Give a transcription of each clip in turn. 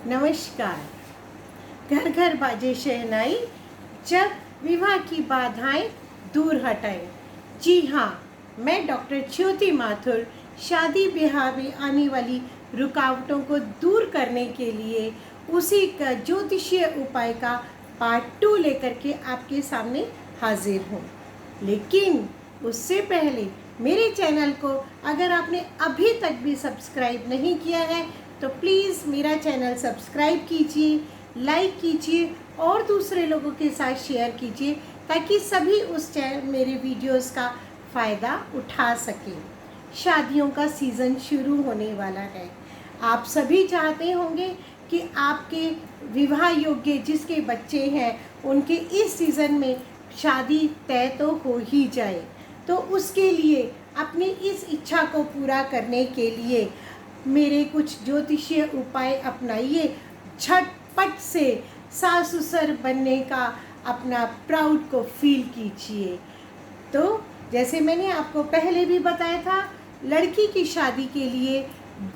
नमस्कार। घर घर बाजे शहनाई, जब विवाह की बाधाएं दूर हटाए। जी हाँ, मैं डॉक्टर ज्योति माथुर शादी ब्याह में आने वाली रुकावटों को दूर करने के लिए उसी का ज्योतिषीय उपाय का पार्ट 2 लेकर के आपके सामने हाजिर हूँ। लेकिन उससे पहले मेरे चैनल को अगर आपने अभी तक भी सब्सक्राइब नहीं किया है तो प्लीज़ मेरा चैनल सब्सक्राइब कीजिए, लाइक कीजिए और दूसरे लोगों के साथ शेयर कीजिए ताकि सभी उस मेरे वीडियोस का फ़ायदा उठा सकें। शादियों का सीज़न शुरू होने वाला है। आप सभी चाहते होंगे कि आपके विवाह योग्य जिसके बच्चे हैं उनके इस सीज़न में शादी तय तो हो ही जाए। तो उसके लिए अपनी इस इच्छा को पूरा करने के लिए मेरे कुछ ज्योतिषीय उपाय अपनाइए। झटपट से सास ससुर बनने का अपना प्राउड को फील कीजिए। तो जैसे मैंने आपको पहले भी बताया था, लड़की की शादी के लिए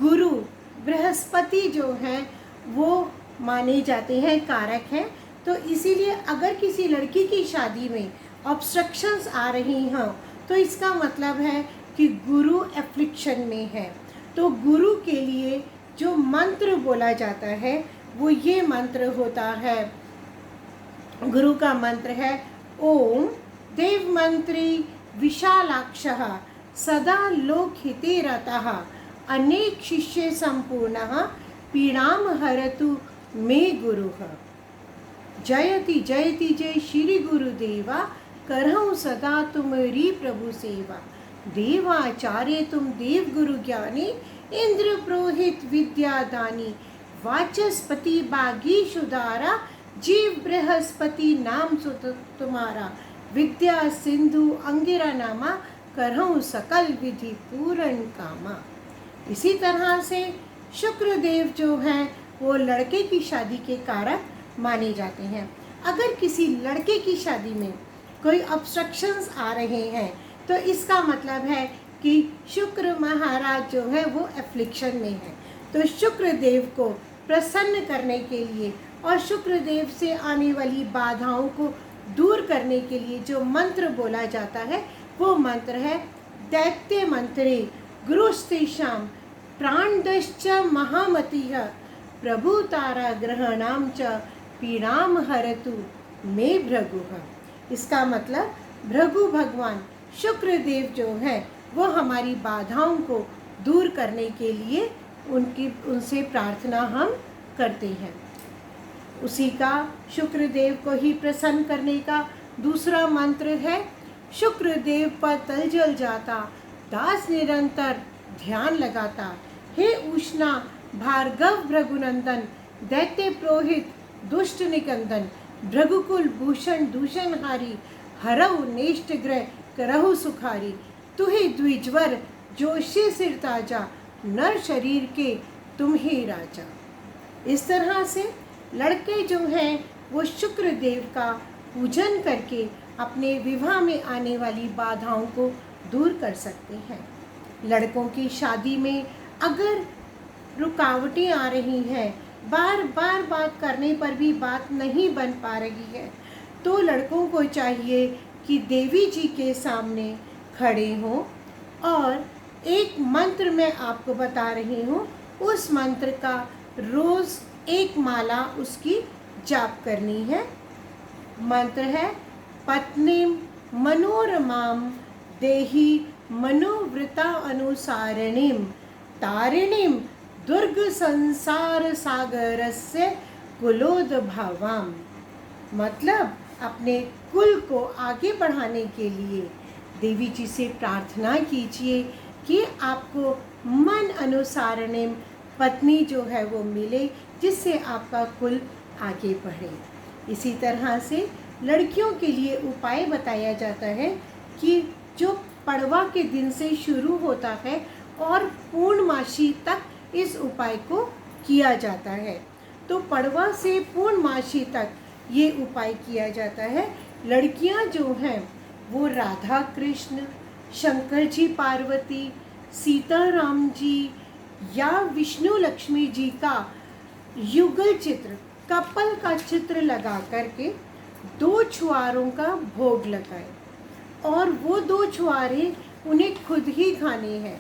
गुरु बृहस्पति जो हैं वो माने जाते हैं, कारक हैं। तो इसीलिए अगर किसी लड़की की शादी में ऑब्स्ट्रक्शंस आ रही हों तो इसका मतलब है कि गुरु एफ्लिक्शन में है। तो गुरु के लिए जो मंत्र बोला जाता है वो ये मंत्र होता है। गुरु का मंत्र है ओम देव मंत्री विशालाक्षः सदा लोकहिते रतः अनेक शिष्य संपूर्णः पीड़ाम हरतु मे गुरुः। जयति जयति जय श्री गुरुदेवा, करहु सदा तुम्हारी प्रभु सेवा। देवाचार्य तुम देव गुरु ज्ञानी, इंद्र पुरोहित विद्यादानी। वाचस्पति बागी सुधारा, जीव बृहस्पति नाम सुत तुम्हारा। विद्या सिंधु अंगिरा नामा, करहु सकल विधि पूर्ण कामा। इसी तरह से शुक्रदेव जो हैं वो लड़के की शादी के कारक माने जाते हैं। अगर किसी लड़के की शादी में कोई ऑब्स्ट्रक्शंस आ रहे हैं तो इसका मतलब है कि शुक्र महाराज जो है वो एफ्लिक्शन में है। तो शुक्रदेव को प्रसन्न करने के लिए और शुक्रदेव से आने वाली बाधाओं को दूर करने के लिए जो मंत्र बोला जाता है वो मंत्र है दैत्य मंत्रे गुरुस्तेषां प्राणदश्च महामतिः प्रभु तारा ग्रहणाम च पीड़ाम हरतु मे भृगुः। इसका मतलब भृगु भगवान शुक्रदेव जो हैं वो हमारी बाधाओं को दूर करने के लिए उनसे प्रार्थना हम करते हैं। उसी का शुक्रदेव को ही प्रसन्न करने का दूसरा मंत्र है शुक्रदेव पर तल जल जाता, दास निरंतर ध्यान लगाता। हे उष्णा भार्गव भृगुनंदन, दैत्य पुरोहित दुष्ट निकंदन। भृगुकुल भूषण दूषणहारी, हरऊ नेष्ट ग्रह करहु सुखारी। तुहे द्विजवर जोशी सिर ताजा, नर शरीर के तुम ही राजा। इस तरह से लड़के जो हैं वो शुक्रदेव का पूजन करके अपने विवाह में आने वाली बाधाओं को दूर कर सकते हैं। लड़कों की शादी में अगर रुकावटें आ रही हैं, बार बार बात करने पर भी बात नहीं बन पा रही है, तो लड़कों को चाहिए कि देवी जी के सामने खड़े हों और एक मंत्र मैं आपको बता रही हूँ, उस मंत्र का रोज़ एक माला उसकी जाप करनी है। मंत्र है पत्नीम मनोरमाम देहि मनोवृता अनुसारिणीम तारिणीम दुर्ग संसार सागरस्य कुलोद्भवाम। मतलब अपने कुल को आगे बढ़ाने के लिए देवी जी से प्रार्थना कीजिए कि आपको मन अनुसारणे पत्नी जो है वो मिले जिससे आपका कुल आगे बढ़े। इसी तरह से लड़कियों के लिए उपाय बताया जाता है कि जो पड़वा के दिन से शुरू होता है और पूर्णमासी तक इस उपाय को किया जाता है। तो पड़वा से पूर्णमासी तक ये उपाय किया जाता है। लड़कियां जो हैं वो राधा कृष्ण, शंकर जी पार्वती, सीताराम जी या विष्णु लक्ष्मी जी का युगल चित्र, कपल का चित्र लगा करके 2 छुआरों का भोग लगाए और वो 2 छुआरे उन्हें खुद ही खाने हैं।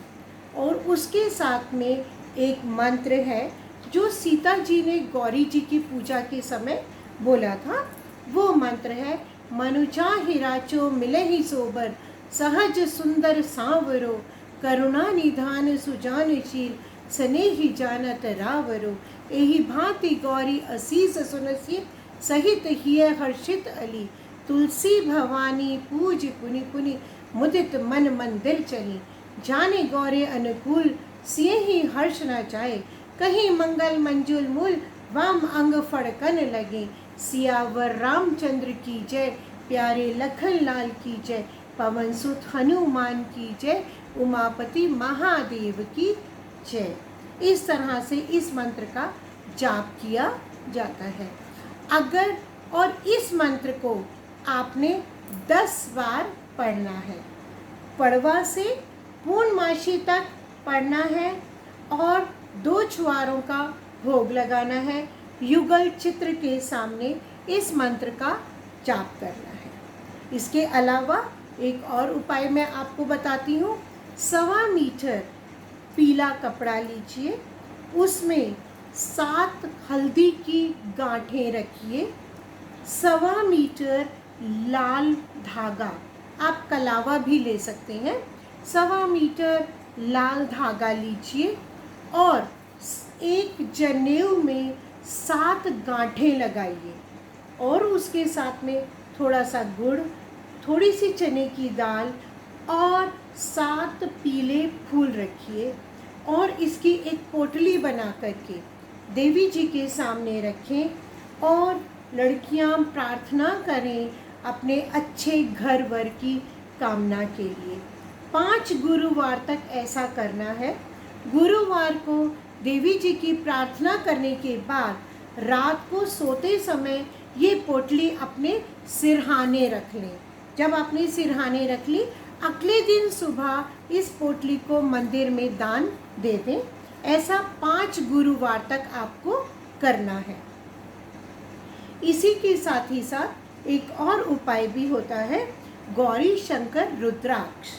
और उसके साथ में एक मंत्र है जो सीता जी ने गौरी जी की पूजा के समय बोला था। वो मंत्र है, मनुचा हिराचो मिले ही सोबर, सहज सुंदर सांवरो, करुणा निधान सुजानशील, स्नेही जानत रावरो, एही भांति गौरी असीस सुनसी, सहित हिय हर्षित अली, तुलसी भवानी पूज पुनि पुनि, मुदित मन मंदिर चली, जाने गौरे अनुकूल, सिए ही हर्ष न जाए, कहीं मंगल मंजुल मूल, वाम अंग फड़कन लगे, सियावर रामचंद्र की जय, प्यारे लखन लाल की जय, पवन सुत हनुमान की जय, उमापति महादेव की जय। इस तरह से इस मंत्र का जाप किया जाता है। अगर और इस मंत्र को आपने 10 बार पढ़ना है, पड़वा से पूर्णमासी तक पढ़ना है और 2 छुआरों का भोग लगाना है, युगल चित्र के सामने इस मंत्र का जाप करना है। इसके अलावा एक और उपाय मैं आपको बताती हूँ। 1.25 मीटर पीला कपड़ा लीजिए, उसमें 7 हल्दी की गांठें रखिए, 1.25 मीटर लाल धागा, आप कलावा भी ले सकते हैं, 1.25 मीटर लाल धागा लीजिए और एक जनेऊ में 7 गांठें लगाइए और उसके साथ में थोड़ा सा गुड़, थोड़ी सी चने की दाल और 7 पीले फूल रखिए और इसकी एक पोटली बना करके देवी जी के सामने रखें और लड़कियां प्रार्थना करें अपने अच्छे घर वर की कामना के लिए। 5 गुरुवार तक ऐसा करना है। गुरुवार को देवी जी की प्रार्थना करने के बाद रात को सोते समय ये पोटली अपने सिरहाने रख लें। जब आपने सिरहाने रख ली, अगले दिन सुबह इस पोटली को मंदिर में दान दे दें। ऐसा 5 गुरुवार तक आपको करना है। इसी के साथ ही साथ एक और उपाय भी होता है, गौरी शंकर रुद्राक्ष।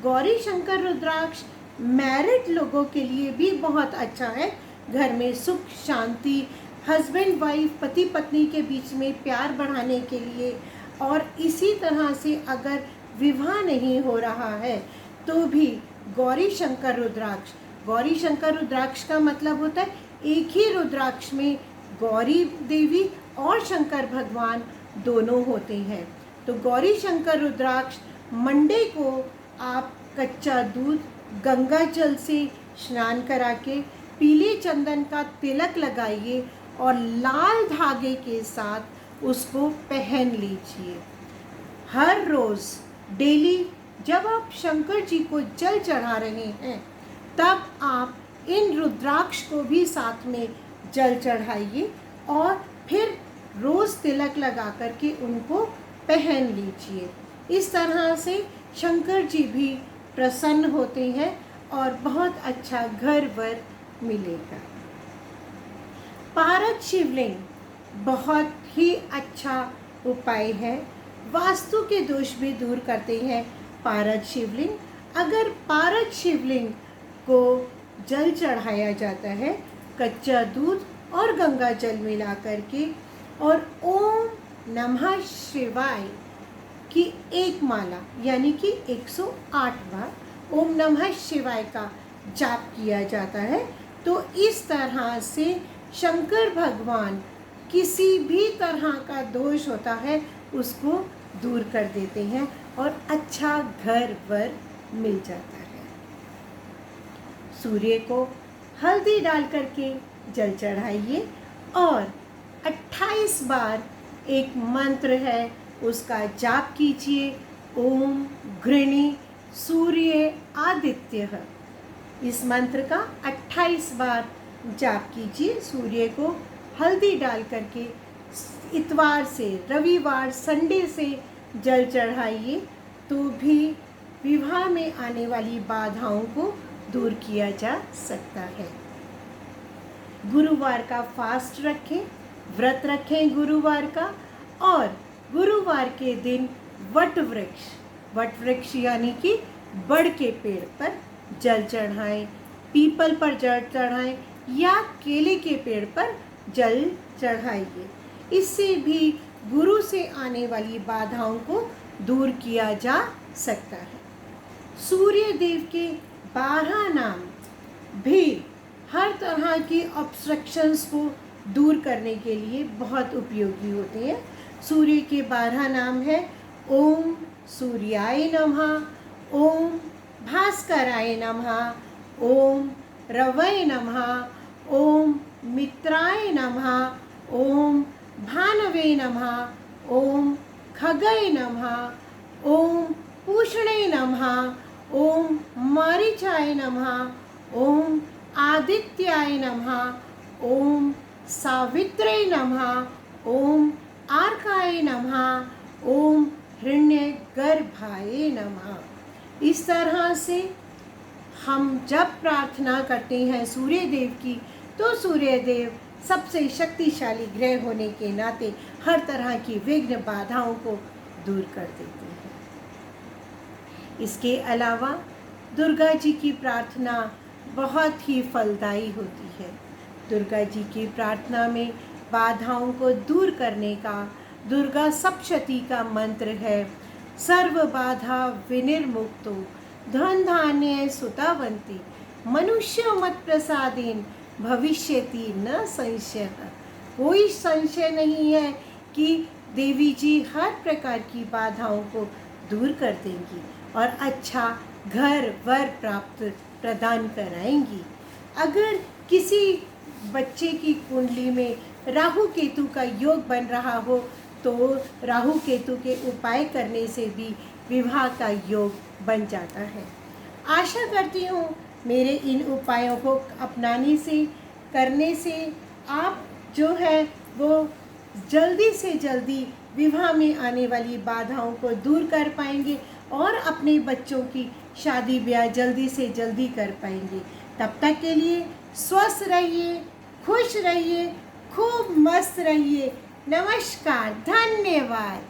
गौरी शंकर रुद्राक्ष मैरिड लोगों के लिए भी बहुत अच्छा है। घर में सुख शांति, हस्बैंड वाइफ पति पत्नी के बीच में प्यार बढ़ाने के लिए, और इसी तरह से अगर विवाह नहीं हो रहा है तो भी गौरी शंकर रुद्राक्ष। गौरी शंकर रुद्राक्ष का मतलब होता है एक ही रुद्राक्ष में गौरी देवी और शंकर भगवान दोनों होते हैं। तो गौरी शंकर रुद्राक्ष मंडे को आप कच्चा दूध गंगा जल से स्नान करा के पीले चंदन का तिलक लगाइए और लाल धागे के साथ उसको पहन लीजिए। हर रोज़ डेली जब आप शंकर जी को जल चढ़ा रहे हैं तब आप इन रुद्राक्ष को भी साथ में जल चढ़ाइए और फिर रोज़ तिलक लगा करके उनको पहन लीजिए। इस तरह से शंकर जी भी प्रसन्न होते हैं और बहुत अच्छा घर वर मिलेगा। पारद शिवलिंग बहुत ही अच्छा उपाय है, वास्तु के दोष भी दूर करते हैं पारद शिवलिंग। अगर पारद शिवलिंग को जल चढ़ाया जाता है कच्चा दूध और गंगा जल मिला करके और ओम नमः शिवाय की एक माला यानी कि 108 बार ओम नमः शिवाय का जाप किया जाता है, तो इस तरह से शंकर भगवान किसी भी तरह का दोष होता है उसको दूर कर देते हैं और अच्छा घर वर मिल जाता है। सूर्य को हल्दी डाल करके जल चढ़ाइए और 28 बार एक मंत्र है उसका जाप कीजिए, ओम घृणी सूर्य आदित्य। इस मंत्र का 28 बार जाप कीजिए। सूर्य को हल्दी डाल करके इतवार से रविवार संडे से जल चढ़ाइए तो भी विवाह में आने वाली बाधाओं को दूर किया जा सकता है। गुरुवार का फास्ट रखें, व्रत रखें गुरुवार का। और गुरुवार के दिन वट वृक्ष यानी कि बड़ के पेड़ पर जल चढ़ाएं, पीपल पर जल चढ़ाएं या केले के पेड़ पर जल चढ़ाइए। इससे भी गुरु से आने वाली बाधाओं को दूर किया जा सकता है। सूर्य देव के 12 नाम भी हर तरह की ऑब्स्ट्रक्शंस को दूर करने के लिए बहुत उपयोगी होते हैं। सूर्य के 12 नाम है ओम सूर्याय नमः, ओम भास्कराय नमः, ओम रवये नमः, ओम मित्राय नमः, ओम भानवे नमः, ओम खगये नमः, ओम पूषणे नमः, ओम मारीचाय नमः, ओम आदित्याय नमः, ओम सावित्रे नमः, ओम आर्काय नमः, ओम हिरण्यगर्भाय नमः। इस तरह से हम जब प्रार्थना करते हैं सूर्य देव की, तो सूर्य देव सबसे शक्तिशाली ग्रह होने के नाते हर तरह की विघ्न बाधाओं को दूर कर देते हैं। इसके अलावा दुर्गा जी की प्रार्थना बहुत ही फलदायी होती है। दुर्गा जी की प्रार्थना में बाधाओं को दूर करने का दुर्गा सप्तशती का मंत्र है। सर्व बाधा विनिर्मुक्तो धन धान्य सुतावंती मनुष्य मत प्रसादेन भविष्यति न संशय। कोई संशय नहीं है कि देवी जी हर प्रकार की बाधाओं को दूर कर देंगी और अच्छा घर वर प्राप्त प्रदान कराएंगी। अगर किसी बच्चे की कुंडली में राहु केतु का योग बन रहा हो तो राहु केतु के उपाय करने से भी विवाह का योग बन जाता है। आशा करती हूँ मेरे इन उपायों को अपनाने से करने से आप जो है वो जल्दी से जल्दी विवाह में आने वाली बाधाओं को दूर कर पाएंगे और अपने बच्चों की शादी ब्याह जल्दी से जल्दी कर पाएंगे। तब तक के लिए स्वस्थ रहिए, खुश रहिए, खूब मस्त रहिए। नमस्कार, धन्यवाद।